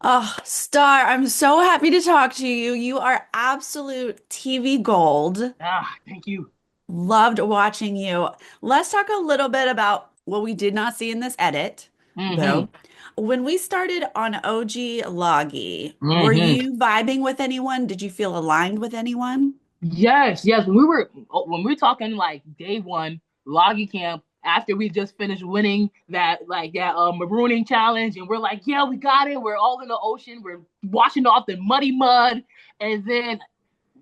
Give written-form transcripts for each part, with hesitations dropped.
Oh, Star, I'm so happy to talk to you. You are absolute TV gold. Ah, thank you. Loved watching you. Let's talk a little bit about what we did not see in this edit, Mm-hmm. though. When we started on OG Loggy, were Mm-hmm. you vibing with anyone? Did you feel aligned with anyone? Yes, yes. When we were talking like day one, Loggy Camp, after we just finished winning that marooning challenge, and we're like, yeah, we got it. We're all in the ocean. We're washing off the muddy mud, and then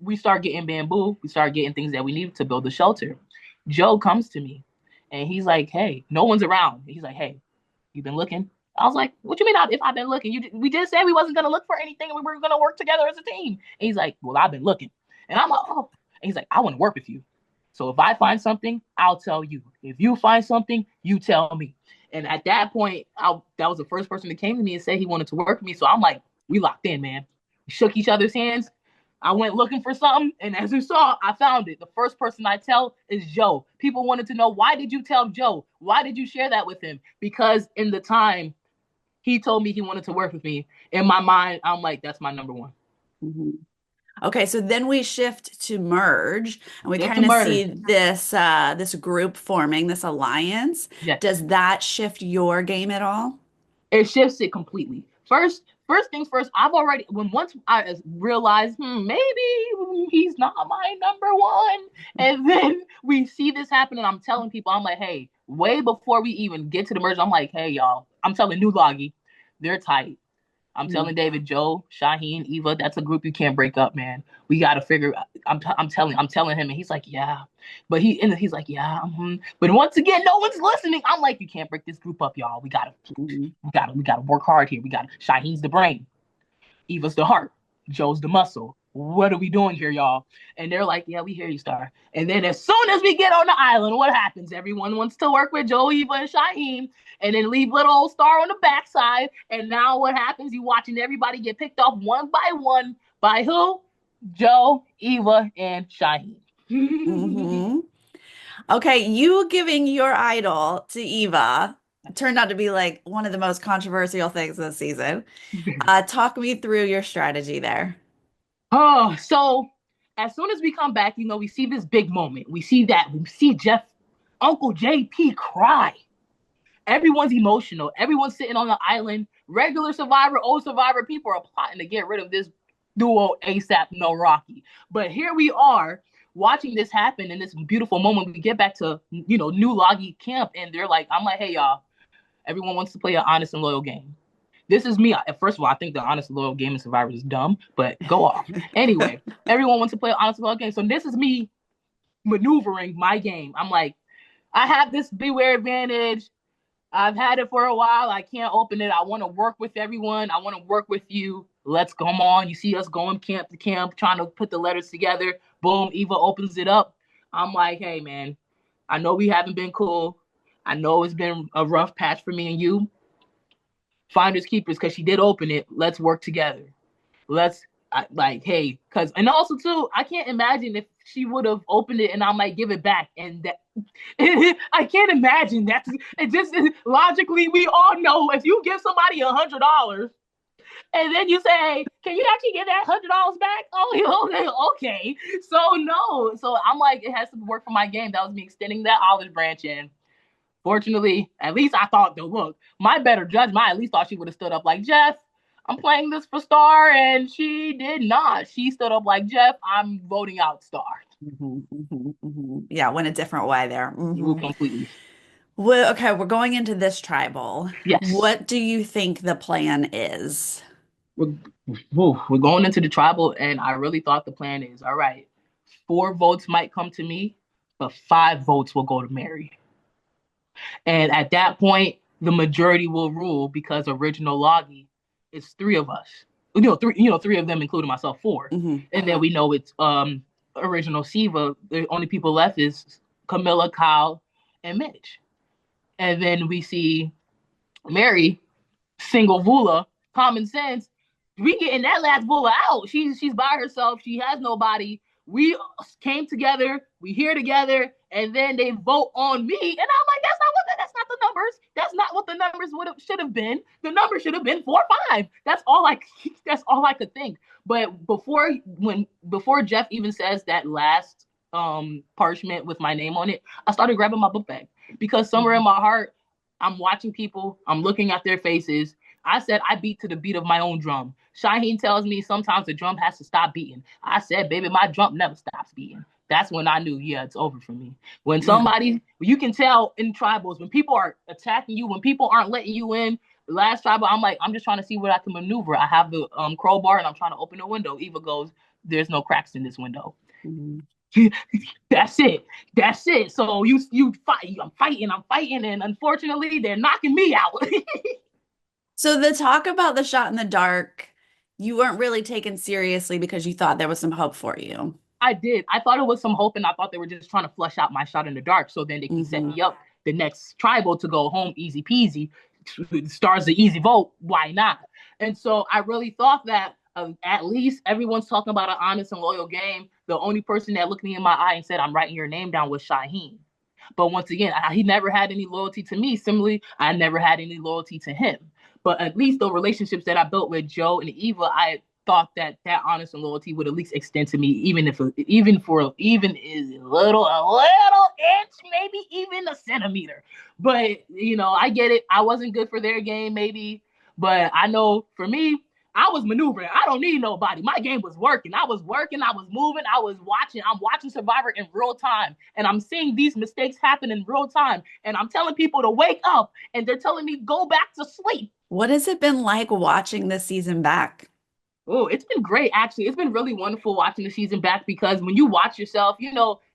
we start getting bamboo. We start getting things that we need to build the shelter. Joe comes to me, and he's like, hey, no one's around. He's like, hey, you been looking? I was like, what you mean if I've been looking? We just said we wasn't gonna look for anything and we were gonna work together as a team. And he's like, well, I've been looking. And I'm like, oh. And he's like, I want to work with you. So if I find something, I'll tell you. If you find something, you tell me. And at that point, that was the first person that came to me and said he wanted to work with me. So I'm like, we locked in, man. We shook each other's hands. I went looking for something, and as you saw, I found it. The first person I tell is Joe. People wanted to know, why did you tell Joe? Why did you share that with him? Because in the time he told me he wanted to work with me, in my mind, I'm like, that's my number one. Mhm. Okay, so then we shift to merge and we Shift to kind of see murder. this group forming, this alliance. Yes. Does that shift your game at all? It shifts it completely. First things first, I've already once I realized maybe he's not my number one, and then we see this happen, and I'm telling people, I'm like, hey, way before we even get to the merge, I'm like, hey y'all, I'm telling New Loggy, they're tight. I'm telling David, Joe, Shaheen, Eva, that's a group you can't break up, man. We got to figure. I'm telling him, and he's like, yeah, but he's like, yeah, but once again, no one's listening. I'm like, you can't break this group up, y'all. Mhm. We gotta work hard here. We got Shaheen's the brain, Eva's the heart, Joe's the muscle. What are we doing here, y'all? And they're like, yeah, we hear you, Star. And then as soon as we get on the island, what happens? Everyone wants to work with Joe, Eva, and Shaheen, and then leave little old Star on the backside. And now what happens? You watching everybody get picked off one by one by who? Joe, Eva, and Shaheen. Hmm. Okay, you giving your idol to Eva turned out to be like one of the most controversial things this season. Talk me through your strategy there. Oh, so as soon as we come back, we see this big moment. We see Uncle JP cry. Everyone's emotional. Everyone's sitting on the island. Regular survivor, old survivor, people are plotting to get rid of this duo ASAP, no Rocky. But here we are watching this happen in this beautiful moment. We get back to New Loggy camp, and they're like, I'm like, hey y'all, everyone wants to play an honest and loyal game. This is me. First of all, I think the honest and loyal game in Survivor is dumb, but go off. Anyway, everyone wants to play an honest and loyal game. So this is me maneuvering my game. I'm like, I have this beware advantage. I've had it for a while. I can't open it. I want to work with everyone. I want to work with you. Let's come on. You see us going camp to camp, trying to put the letters together. Boom, Eva opens it up. I'm like, hey, man, I know we haven't been cool. I know it's been a rough patch for me and you. Finders keepers, because she did open it. Let's work together. Hey, because, and also, too, I can't imagine if she would have opened it and I might give it back. And that, I can't imagine that. It just logically, we all know if you give somebody $100 and then you say, hey, can you actually get that $100 back? Oh, okay. So no. So I'm like, it has to work for my game. That was me extending that olive branch in. Fortunately, at least I thought, though, look, my better judgment, I at least thought she would have stood up like, Jeff, I'm playing this for Star, and she did not. She stood up like, Jeff, I'm voting out Star. Mhm, mhm, mhm. Yeah, went a different way there. Completely. Well, okay, we're going into this tribal. Yes. What do you think the plan is? We're, we're going into the tribal, and I really thought the plan is all right, 4 votes might come to me, but 5 votes will go to Mary. And at that point, the majority will rule because original Loggy is 3 of us. Three of them, including myself, 4. Hmm. And then we know it's original Siva. The only people left is Camilla, Kyle, and Mitch. And then we see Mary, single Vula, common sense. We getting that last Vula out. She's by herself. She has nobody. We came together. We here together, and then they vote on me, and I'm like, that's not the numbers. That's not what the numbers should have been. The number should have been 4 5. That's all I that's all I could think. But before Jeff even says that last parchment with my name on it, I started grabbing my book bag because somewhere in my heart, I'm watching people, I'm looking at their faces. I said I beat to the beat of my own drum. Shaheen tells me sometimes the drum has to stop beating. I said, baby, my drum never stops beating. That's when I knew, yeah, it's over for me. When somebody, you can tell in tribals, when people are attacking you, when people aren't letting you in, last tribal, I'm like, I'm just trying to see what I can maneuver. I have the crowbar and I'm trying to open the window. Eva goes, there's no cracks in this window. Mm-hmm. That's it. That's it. So you fight. I'm fighting, and unfortunately, they're knocking me out. So the talk about the shot in the dark, you weren't really taken seriously because you thought there was some hope for you. I did. I thought it was some hope, and I thought they were just trying to flush out my shot in the dark so then they can set me up the next tribal to go home easy peasy. Stars the easy vote. Why not? And so I really thought that at least everyone's talking about an honest and loyal game. The only person that looked me in my eye and said, I'm writing your name down was Shaheen. But once again, he never had any loyalty to me. Similarly, I never had any loyalty to him. But at least the relationships that I built with Joe and Eva, I thought that honest and loyalty would at least extend to me, even a little inch, maybe even a centimeter. But I get it. I wasn't good for their game, maybe, but I know for me, I was maneuvering. I don't need nobody. My game was working. I was working. I was moving. I was watching. I'm watching Survivor in real time. And I'm seeing these mistakes happen in real time. And I'm telling people to wake up. And they're telling me, go back to sleep. What has it been like watching this season back? Oh, it's been great, actually. It's been really wonderful watching the season back because when you watch yourself,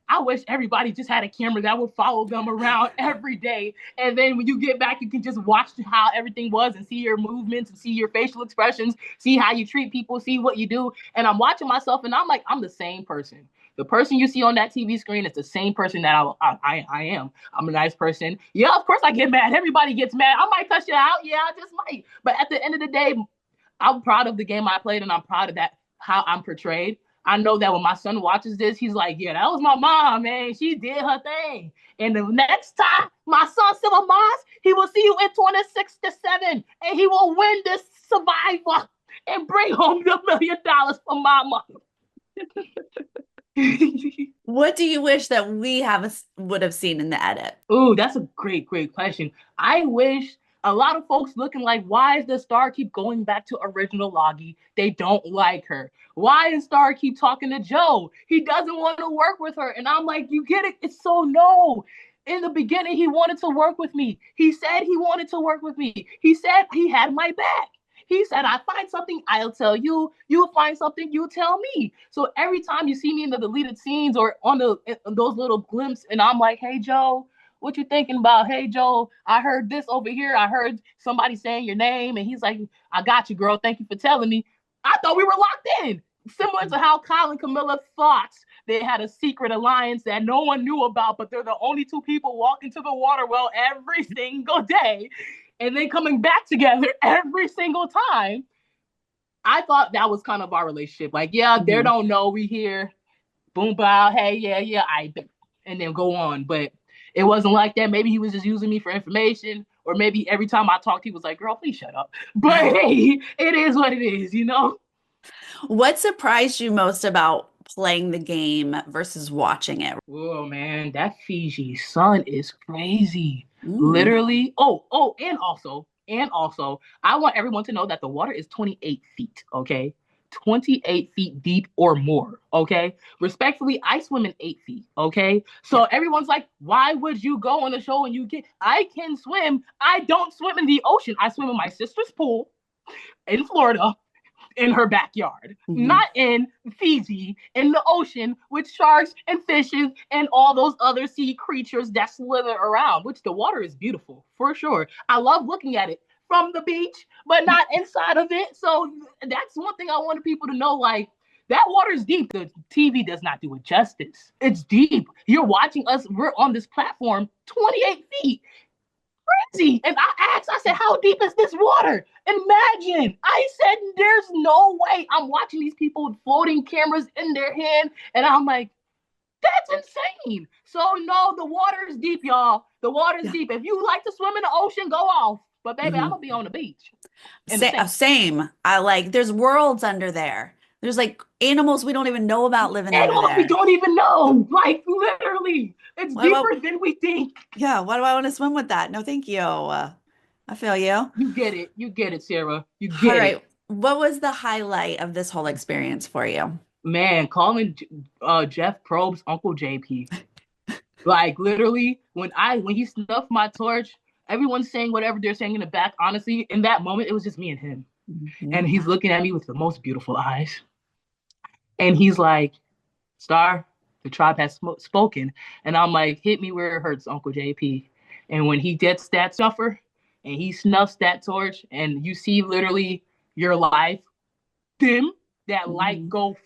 I wish everybody just had a camera that would follow them around every day. And then when you get back, you can just watch how everything was and see your movements and see your facial expressions, see how you treat people, see what you do. And I'm watching myself and I'm like, I'm the same person. The person you see on that TV screen is the same person that I am. I'm a nice person. Yeah, of course I get mad. Everybody gets mad. I might cuss you out. Yeah, I just might. But at the end of the day, I'm proud of the game I played and I'm proud of that, how I'm portrayed. I know that when my son watches this, he's like, yeah, that was my mom, man. She did her thing. And the next time my son Civil Mars, he will see you in 26-7 and he will win this Survivor and bring home the $1 million for my mother. What do you wish that we would have seen in the edit? Ooh, that's a great question. I wish a lot of folks looking like, why is the star keep going back to original Loggy? They don't like her. Why is Star keep talking to Joe? He doesn't want to work with her. And I'm like, you get it? It's so no. In the beginning, he wanted to work with me. He said he wanted to work with me. He said he had my back. He said, I find something, I'll tell you. You'll find something, you tell me. So every time you see me in the deleted scenes or on those little glimpses, and I'm like, hey, Joe, what you thinking about? Hey, Joe, I heard this over here. I heard somebody saying your name. And he's like, I got you, girl. Thank you for telling me. I thought we were locked in. Similar to how Kyle and Camilla thought they had a secret alliance that no one knew about, but they're the only two people walking to the water well every single day. And then coming back together every single time. I thought that was kind of our relationship. Like, yeah, they don't know we here. Boom, bow, hey, yeah, I bet. And then go on. But it wasn't like that. Maybe he was just using me for information. Or maybe every time I talked, he was like, girl, please shut up. But hey, it is what it is, What surprised you most about playing the game versus watching it? Oh, man, that Fiji sun is crazy. Literally. Oh, and also, I want everyone to know that the water is 28 feet, okay? 28 feet deep or more, okay? Respectfully, I swim in 8 feet, okay? So everyone's like, why would you go on the show and I can swim. I don't swim in the ocean. I swim in my sister's pool in Florida in her backyard, not in Fiji, in the ocean with sharks and fishes and all those other sea creatures that slither around, which the water is beautiful, for sure. I love looking at it from the beach, but not inside of it. So that's one thing I wanted people to know, like, that water is deep. The TV does not do it justice. It's deep. You're watching us. We're on this platform 28 feet. Crazy. And I said, how deep is this water? Imagine. I said, there's no way. I'm watching these people with floating cameras in their hand. And I'm like, that's insane. So no, the water is deep, y'all. The water's Yeah. deep. If you like to swim in the ocean, go off. But baby, I'm Hmm. gonna be on the beach in the sand. Same. I like, there's worlds under there. There's like animals we don't even know about living under Animals we there. don't even know. Like literally, it's What deeper about, than we think. yeah, why do I want to swim with that? No, thank you. I feel you. All You get it. You get it, Sarah. You get it. right. What was the highlight of this whole experience for you? Man, calling Jeff Probst Uncle JP. Like literally, when he snuffed my torch, everyone's saying whatever they're saying in the back. Honestly, in that moment, it was just me and him. And Mhm. he's looking at me with the most beautiful eyes. And he's like, Star, the tribe has spoken. And I'm like, hit me where it hurts, Uncle JP. And when he gets that suffer and he snuffs that torch, and you see literally your life dim, that light Mhm. go,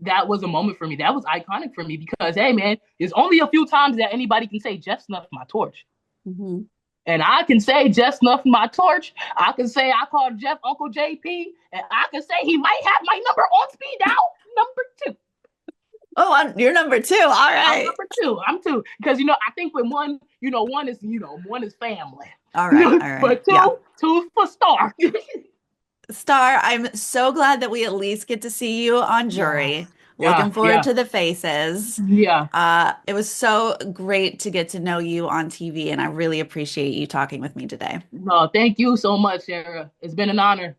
that was a moment for me. That was iconic for me because, hey, man, there's only a few times that anybody can say, Jeff snuffed my torch. Mhm. And I can say Jeff snuffed my torch. I can say I called Jeff Uncle JP. And I can say he might have my number on speed dial, number two. Oh, you're number two. All I'm right. number two. I'm two. Because I think when one, one is family. All right. All right. But Yeah. two for Star. Star, I'm so glad that we at least get to see you on Yeah. jury. Yeah. Looking forward Yeah. to the faces. Yeah. It was so great to get to know you on TV, and I really appreciate you talking with me today. No, thank you so much, Sarah. It's been an honor.